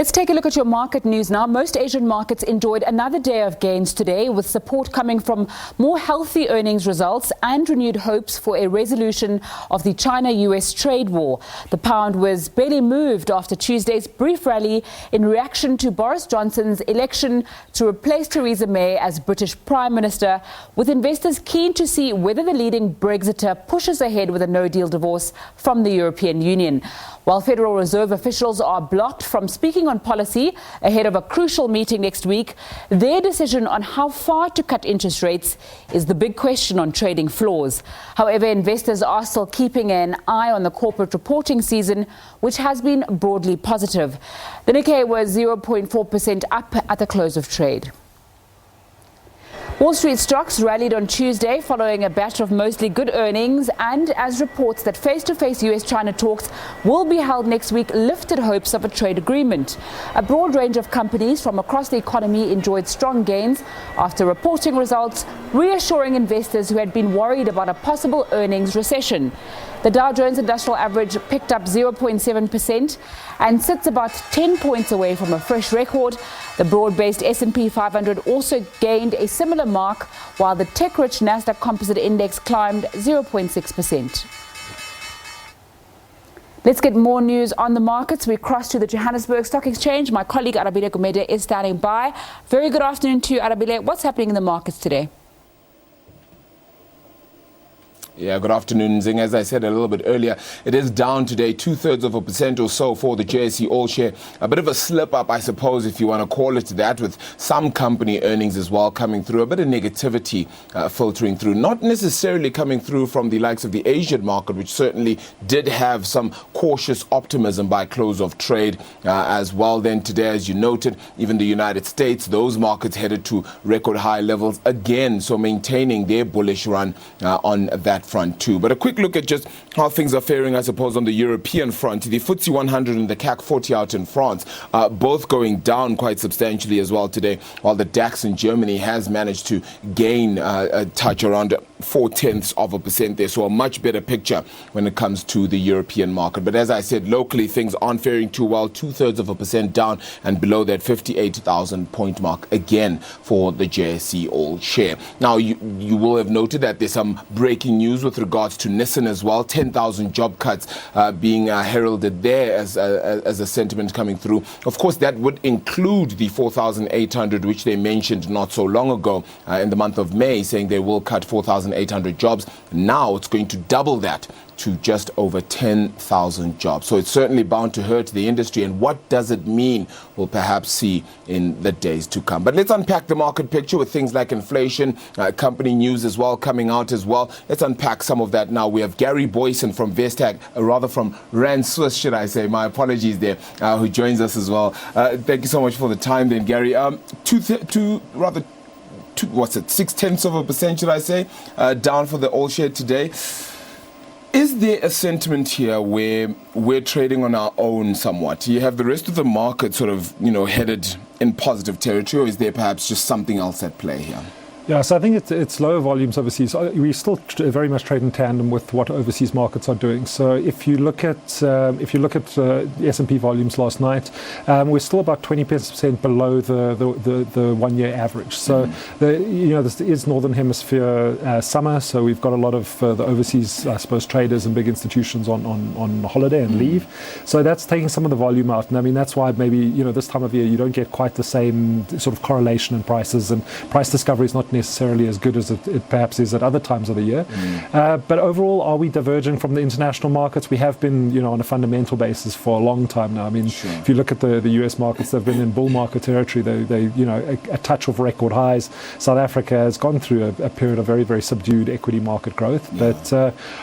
Let's take a look at your market news now. Most Asian markets enjoyed another day of gains today, with support coming from more healthy earnings results and renewed hopes for a resolution of the China-US trade war. The pound was barely moved after Tuesday's brief rally in reaction to Boris Johnson's election to replace Theresa May as British Prime Minister, with investors keen to see whether the leading Brexiter pushes ahead with a no-deal divorce from the European Union. While Federal Reserve officials are blocked from speaking on policy ahead of a crucial meeting next week, their decision on how far to cut interest rates is the big question on trading floors. However, investors are still keeping an eye on the corporate reporting season, which has been broadly positive. The Nikkei was 0.4% up at the close of trade. Wall Street stocks rallied on Tuesday following a batch of mostly good earnings, and as reports that face-to-face US-China talks will be held next week lifted hopes of a trade agreement. A broad range of companies from across the economy enjoyed strong gains after reporting results, reassuring investors who had been worried about a possible earnings recession. The Dow Jones Industrial Average picked up 0.7% and sits about 10 points away from a fresh record. The broad-based S&P 500 also gained a similar mark, while the tech-rich Nasdaq Composite Index climbed 0.6%. Let's get more news on the markets. We cross to the Johannesburg Stock Exchange. My colleague Arabile Gumede is standing by. Very good afternoon to you, Arabile. What's happening in the markets today? Yeah, good afternoon, Zing. As I said a little bit earlier, it is down today, 2/3% or so for the JSE All Share. A bit of a slip up, I suppose, if you want to call it that, with some company earnings as well coming through. A bit of negativity filtering through, not necessarily coming through from the likes of the Asian market, which certainly did have some cautious optimism by close of trade as well. Then today, as you noted, even the United States, those markets headed to record high levels again, so maintaining their bullish run on that front too. But a quick look at just how things are faring, I suppose, on the European front. The FTSE 100 and the CAC 40 out in France, both going down quite substantially as well today, while the DAX in Germany has managed to gain a touch around 0.4% there. So a much better picture when it comes to the European market. But as I said, locally things aren't faring too well, 2/3% down and below that 58,000 point mark again for the JSE All Share. Now, you will have noted that there's some breaking news with regards to Nissan as well. 10,000 job cuts being heralded there as a sentiment coming through. Of course, that would include the 4,800, which they mentioned not so long ago in the month of May, saying they will cut 4,800 jobs. Now it's going to double that to just over 10,000 jobs. So it's certainly bound to hurt the industry. And what does it mean? We'll perhaps see in the days to come. But let's unpack the market picture with things like inflation, company news as well coming out as well. Let's unpack some of that now. We have Gary Boyson from Vestag, rather from Rand Swiss, should I say. My apologies there, who joins us as well. Thank you so much for the time then, Gary. 0.6%, should I say, down for the All Share today. Is there a sentiment here where we're trading on our own somewhat? You have the rest of the market sort of, headed in positive territory, or is there perhaps just something else at play here? Yeah, so I think it's lower volumes overseas. We still very much trade in tandem with what overseas markets are doing. So if you look at the S&P volumes last night, we're still about 20% below the 1 year average. So this is Northern Hemisphere summer, so we've got a lot of the overseas, I suppose, traders and big institutions on holiday and leave. So that's taking some of the volume out, and I mean that's why maybe this time of year you don't get quite the same sort of correlation in prices, and price discovery is not necessarily as good as it perhaps is at other times of the year. But overall, are we diverging from the international markets? We have been, on a fundamental basis for a long time now. I mean, if you look at the US markets, they've been in bull market territory. They a touch of record highs. South Africa has gone through a period of very, very subdued equity market growth. Yeah. But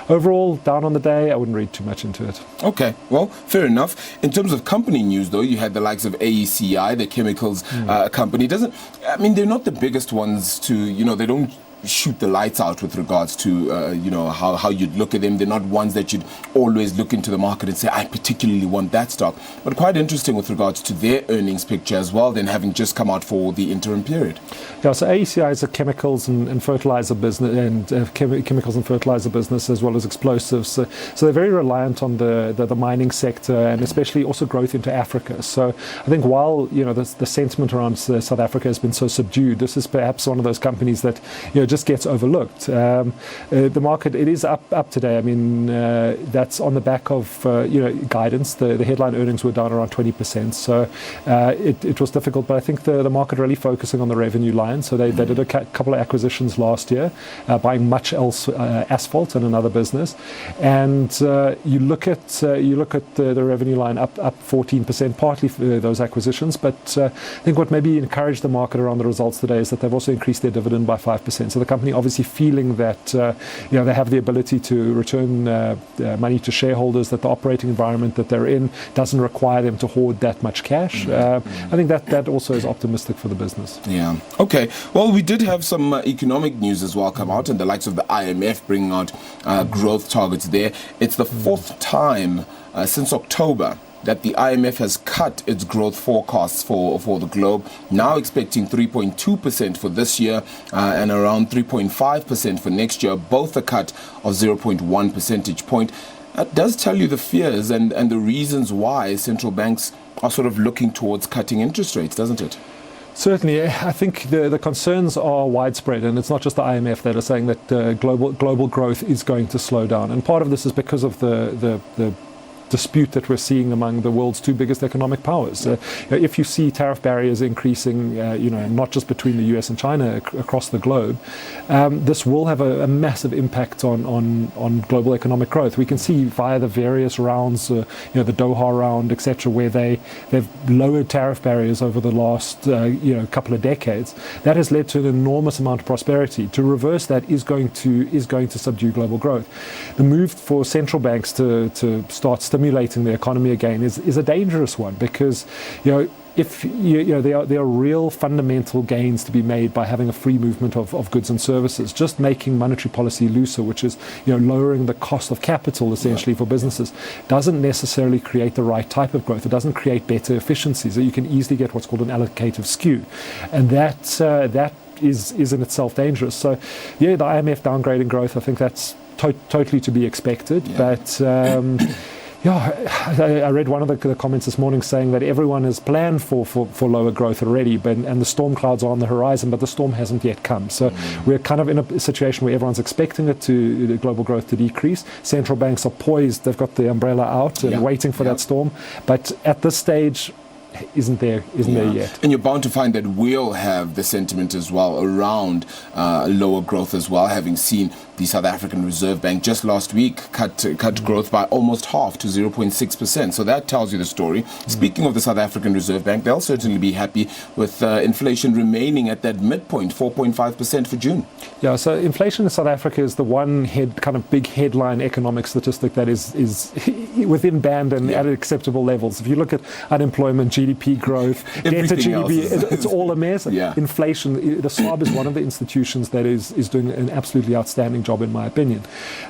overall, down on the day, I wouldn't read too much into it. Okay, well, fair enough. In terms of company news, though, you had the likes of AECI, the chemicals company. They're not the biggest ones to, they don't shoot the lights out with regards to, how you'd look at them. They're not ones that you'd always look into the market and say, I particularly want that stock. But quite interesting with regards to their earnings picture as well, then having just come out for the interim period. Yeah, so AECI is a chemicals and fertilizer business, and chemicals and fertilizer business, as well as explosives. So they're very reliant on the mining sector, and especially also growth into Africa. So I think while the sentiment around South Africa has been so subdued, this is perhaps one of those companies that just gets overlooked. The market, it is up today. I mean, that's on the back of guidance. The headline earnings were down around 20%. So it was difficult, but I think the market really focusing on the revenue line. So they did a couple of acquisitions last year, buying much else, asphalt and another business. And you look at the revenue line up 14%, partly for those acquisitions. But I think what maybe encouraged the market around the results today is that they've also increased their dividend by 5%. So the company obviously feeling that they have the ability to return money to shareholders, that the operating environment that they're in doesn't require them to hoard that much cash. I think that also is optimistic for the business. Yeah. Okay. Well, we did have some economic news as well come out, and the likes of the IMF bringing out growth targets there. It's the fourth time since October that the IMF has cut its growth forecasts for the globe, now expecting 3.2% for this year and around 3.5% for next year, both a cut of 0.1 percentage point. That does tell you the fears and the reasons why central banks are sort of looking towards cutting interest rates, doesn't it? Certainly. I think the concerns are widespread, and it's not just the IMF that are saying that global growth is going to slow down. And part of this is because of the dispute that we're seeing among the world's two biggest economic powers. If you see tariff barriers increasing, not just between the US and China, across the globe, this will have a massive impact on global economic growth. We can see via the various rounds, the Doha round, etc., where they've lowered tariff barriers over the last couple of decades. That has led to an enormous amount of prosperity. To reverse that is going to subdue global growth. The move for central banks to start stimulating the economy again is a dangerous one, because if there are real fundamental gains to be made by having a free movement of goods and services. Just making monetary policy looser, which is lowering the cost of capital essentially for businesses, doesn't necessarily create the right type of growth. It doesn't create better efficiencies. So you can easily get what's called an allocative skew, and that is in itself dangerous. So the IMF downgrading growth, I think that's totally to be expected, but I read one of the comments this morning saying that everyone has planned for lower growth already, and the storm clouds are on the horizon, but the storm hasn't yet come. So we're kind of in a situation where everyone's expecting the global growth to decrease. Central banks are poised; they've got the umbrella out and waiting for that storm. But at this stage, isn't there yet. And you're bound to find that we'll have the sentiment as well around lower growth as well, having seen the South African Reserve Bank just last week cut growth by almost half to 0.6%. So that tells you the story. Speaking of the South African Reserve Bank, they'll certainly be happy with inflation remaining at that midpoint, 4.5% for June. Yeah, so inflation in South Africa is the one big headline economic statistic that is within band and at acceptable levels. If you look at unemployment, GDP growth, debt to GDP, it's all a mess. Inflation, the SAB is one of the institutions that is doing an absolutely outstanding job, in my opinion.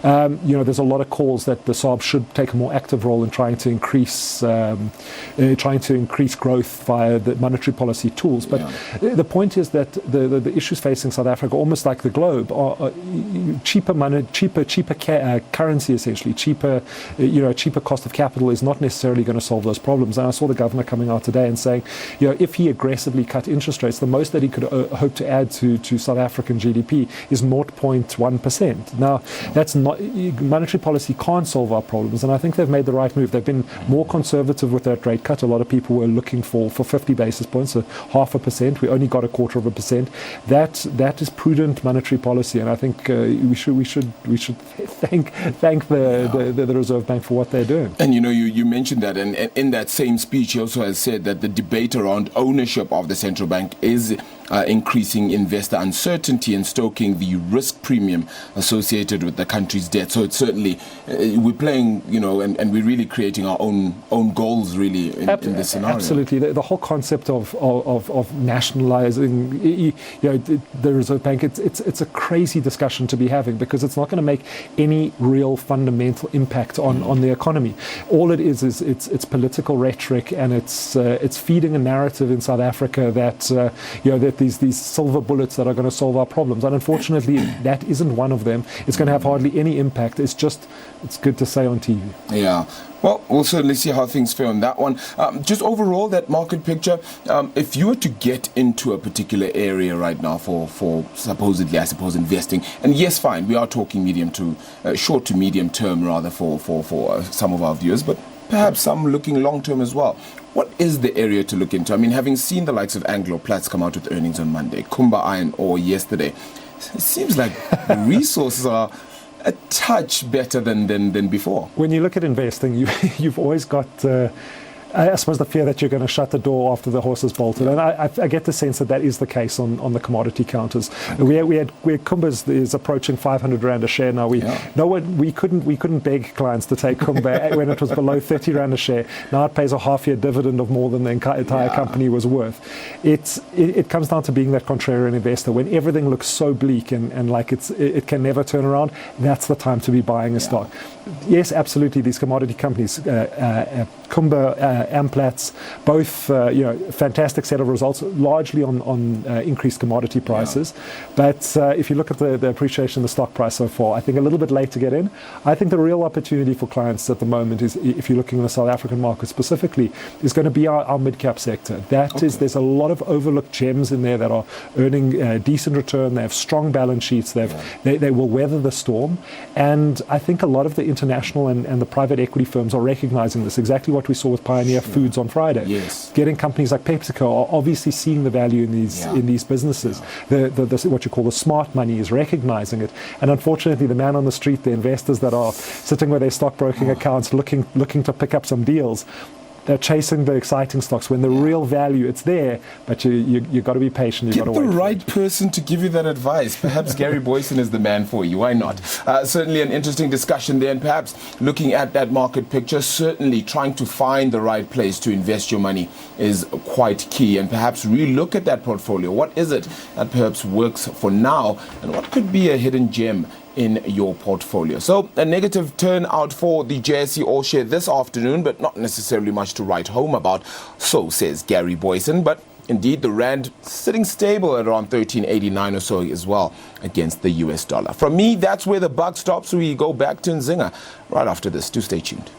There's a lot of calls that the SAB should take a more active role in trying to increase growth via the monetary policy tools. But the point is that the issues facing South Africa, almost like the globe, are cheaper money, cheaper currency, essentially cheaper cost of capital is not necessarily going to solve those problems. And I saw the governor coming out today and saying, if he aggressively cut interest rates, the most that he could hope to add to South African GDP is 0.1%. Now, that's not, monetary policy can't solve our problems, and I think they've made the right move. They've been more conservative with that rate cut. A lot of people were looking for 50 basis points, so 0.5%. We only got 0.25%. That is prudent monetary policy, and I think we should thank the Reserve Bank for what they're doing. And you mentioned that, and in that same speech, he also has said that the debate around ownership of the central bank is increasing investor uncertainty and stoking the risk premium associated with the country's debt. So it's certainly, we're playing, and we're really creating our own goals, really, in this scenario. Absolutely. The whole concept of nationalizing, the Reserve Bank, it's a crazy discussion to be having, because it's not going to make any real fundamental impact on the economy. All it is it's political rhetoric, and it's feeding a narrative in South Africa that that these silver bullets that are going to solve our problems. And unfortunately, that isn't one of them. It's going to have hardly any impact. It's good to say on TV. Yeah. Well, we'll certainly see how things fare on that one. Just overall, that market picture, if you were to get into a particular area right now for supposedly, I suppose, investing, and yes, fine, we are talking short to medium term rather for some of our viewers, but perhaps some looking long term as well. What is the area to look into? I mean, having seen the likes of Anglo Platts come out with earnings on Monday, Kumba Iron Ore yesterday, it seems like the resources are a touch better than before. When you look at investing, you've always got, I suppose, the fear that you're going to shut the door after the horse has bolted. And I get the sense that is the case on the commodity counters. Where Kumba is approaching 500 Rand a share now. We couldn't beg clients to take Kumba when it was below 30 Rand a share. Now it pays a half-year dividend of more than the entire company was worth. It comes down to being that contrarian investor. When everything looks so bleak and like it can never turn around, that's the time to be buying a stock. Yes, absolutely, these commodity companies, Kumba, Amplats, both fantastic set of results, largely on increased commodity prices. But if you look at the appreciation of the stock price so far, I think a little bit late to get in. I think the real opportunity for clients at the moment is, if you're looking at the South African market specifically, is going to be our mid-cap sector. There's a lot of overlooked gems in there that are earning decent return. They have strong balance sheets. They will weather the storm. And I think a lot of the international and the private equity firms are recognizing this, exactly what we saw with Pioneer Foods on Friday. Yes. Getting companies like PepsiCo are obviously seeing the value in these businesses. The what you call the smart money is recognizing it. And unfortunately, the man on the street, the investors that are sitting with their stockbroking accounts looking to pick up some deals, they're chasing the exciting stocks when the real value, it's there, but you got to be patient. You've got to wait. Get the right person to give you that advice. Perhaps Gary Boyson is the man for you. Why not? Certainly an interesting discussion there, and perhaps looking at that market picture, certainly trying to find the right place to invest your money is quite key, and perhaps relook at that portfolio. What is it that perhaps works for now, and what could be a hidden gem in your portfolio? So a negative turnout for the JSE All Share this afternoon, but not necessarily much to write home about, so says Gary Boyson. But indeed, the Rand sitting stable at around 13.89 or so as well against the US dollar. From me, that's where the buck stops. We go back to Nzinga right after this. Do stay tuned.